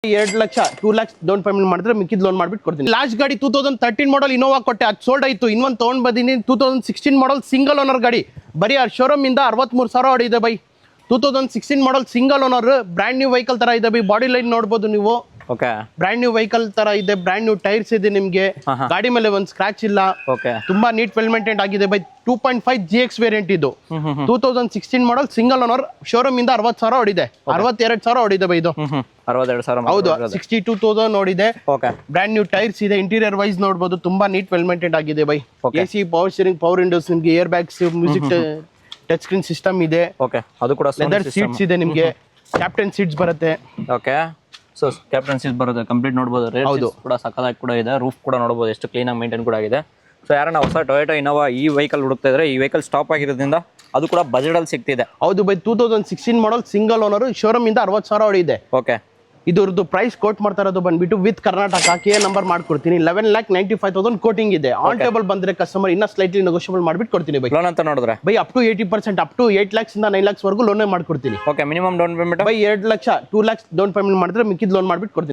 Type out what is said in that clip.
2 lakh 2 lakhs down payment ಮಾಡಿದ್ರೆ ಮಿಕ್ಕಿದ್ loan ಮಾಡ್ಬಿಟ್ಟು ಕೊಡ್ತೀನಿ. ಲಾಸ್ಟ್ ಗಾಡಿ 2013 ಮಾಡಲ್ ಇನೋವಾ ಕೊಟ್ಟೆ, ಅದು ಸೋಲ್ಡ್ ಆಯ್ತು. ಇನ್ನೊಂದು ತೊಗೊಂಡ್ ಬಂದಿನಿ 2016 ಮಾಡಲ್ ಸಿಂಗಲ್ ಓನರ್ ಗಾಡಿ. ಬರೀ ಆ ಶೋರೂಮ್ ಇಂದ 63,000 ಹೊಡಿದೆ ಬೈ. 2016 model single owner, brand new vehicle ತರ ಇದೆ ಬೈ. ಬಾಡಿ ಲೈನ್ ನೋಡಬಹುದು ನೀವು. ಓಕೆ, ಬ್ರ್ಯಾಂಡ್ ನ್ಯೂ ವೆಹಿಕಲ್ ತರ ಇದೆ, ಬ್ರ್ಯಾಂಡ್ ನ್ಯೂ ಟೈರ್ಸ್ ಇದೆ ನಿಮ್ಗೆ. ಗಾಡಿ ಮೇಲೆ ಒಂದು ಸ್ಕ್ರಾಚ್ ಇಲ್ಲ. ಓಕೆ, ತುಂಬಾ ನೀಟ್ ವೆಲ್ ಮೇಂಟೈನ್ ಆಗಿದೆ ಬೈ. 2.5 GX ವೇರಿಯಂಟ್ ಇದು. 2016 ಮಾಡಲ್ ಸಿಂಗಲ್ ಓನರ್, ಶೋರೂಮ್ ಇಂದ 60,000 ಹೊಡಿದೆ. 62,000 ಹೊಡಿದೆ ಬೈ ಇದು. 62,000 ಹೌದು, 62,000 ನೋಡಿದೆ. ಓಕೆ, ಬ್ರ್ಯಾಂಡ್ ನ್ಯೂ ಟೈರ್ಸ್ ಇದೆ. ಇಂಟೀರಿಯರ್ ವೈಸ್ ನೋಡಬಹುದು, ತುಂಬಾ ನೀಟ್ ವೆಲ್ ಮೇಂಟೈನ್ ಆಗಿದೆ ಬೈ. AC, power steering, power windows, ನಿಮ್ಗೆ air bags, music touch screen system ಇದೆ. ಓಕೆ, ಅದು ಕೂಡ ಲೆದರ್ ಸೀಟ್ಸ್ ಇದೆ ನಿಮ್ಗೆ. ಕ್ಯಾಪ್ಟನ್ ಸೀಟ್ಸ್ ಬರುತ್ತೆ. ಓಕೆ, ಸೊ ಕ್ಯಾಪ್ಟನ್ ಸೀಟ್ ಬರುತ್ತೆ ಕಂಪ್ಲೀಟ್ ನೋಡಬಹುದು. ರೇಟ್ ಕೂಡ ಸಕ್ಕದಾಗಿ ಕೂಡ ಇದೆ. ರೂಫ್ ಕೂಡ ನೋಡಬಹುದು ಎಷ್ಟು ಕ್ಲೀನ್ ಆಗಿ ಮೇಂಟೈನ್ ಕೂಡ ಆಗಿದೆ. ಸೊ ಯಾರನ್ನ ಹೊಸ ಟೊಯೋಟಾ ಇನೋವಾ ಈ ವೆಹಿಕಲ್ ಹುಡುಕ್ತಾ ಇದ್ರೆ, ಈ ವೆಹಿಕಲ್ ಸ್ಟಾಪ್ ಆಗಿರೋದ್ರಿಂದ ಅದು ಕೂಡ ಬಜೆಟ್ ಅಲ್ಲಿ ಸಿಗ್ತಿದೆ. ಹೌದು by. 2016 model single owner, showroom ಇಂದ 60,000 ಹೊಡಿದೆ. ಓಕೆ, ಇದ್ರದ್ದು ಪ್ರೈಸ್ ಕೋಟ್ ಮಾಡ್ತಾ ಇರೋದು ಬಂದ್ಬಿಟ್ಟು ವಿತ್ ಕರ್ನಾಟಕ KA ನಂಬರ್ ಮಾಡ್ಕೊಡ್ತೀನಿ. 11,95,000 ಕೋಟಿಂಗ್ ಇದೆ. ಆನ್ ಟೇಬಲ್ ಬಂದ್ರೆ ಕಸ್ಟಮರ್ ಇನ್ನ ಸ್ಲೈಟ್ಲಿ ನೆಗೋಷಿಯಬಲ್ ಮಾಡ್ಬಿಟ್ಟು ಕೊಡ್ತೀನಿ ಬೈ. ಲೋನ್ ಅಂತ ನೋಡಿದ್ರೆ ಬೈ up to 80%, up to 8 lakhs ಇಂದ 9 lakhs ವರೆಗೂ ಲೋನ್ ಮಾಡ್ಕೊಡ್ತೀನಿ. ಓಕೆ, ಮಿನಿಮಮ್ ಡೌನ್ ಪೇಮೆಂಟ್ ಬೈ 2 ಲಕ್ಷ 2 lakhs ಡೌನ್ ಪೇಮೆಂಟ್ ಮಾಡಿದ್ರೆ ಮಿಕ್ಕಿದ್ ಲೋನ್ ಮಾಡ್ಬಿಟ್ಟು ಕೊಡ್ತೀನಿ.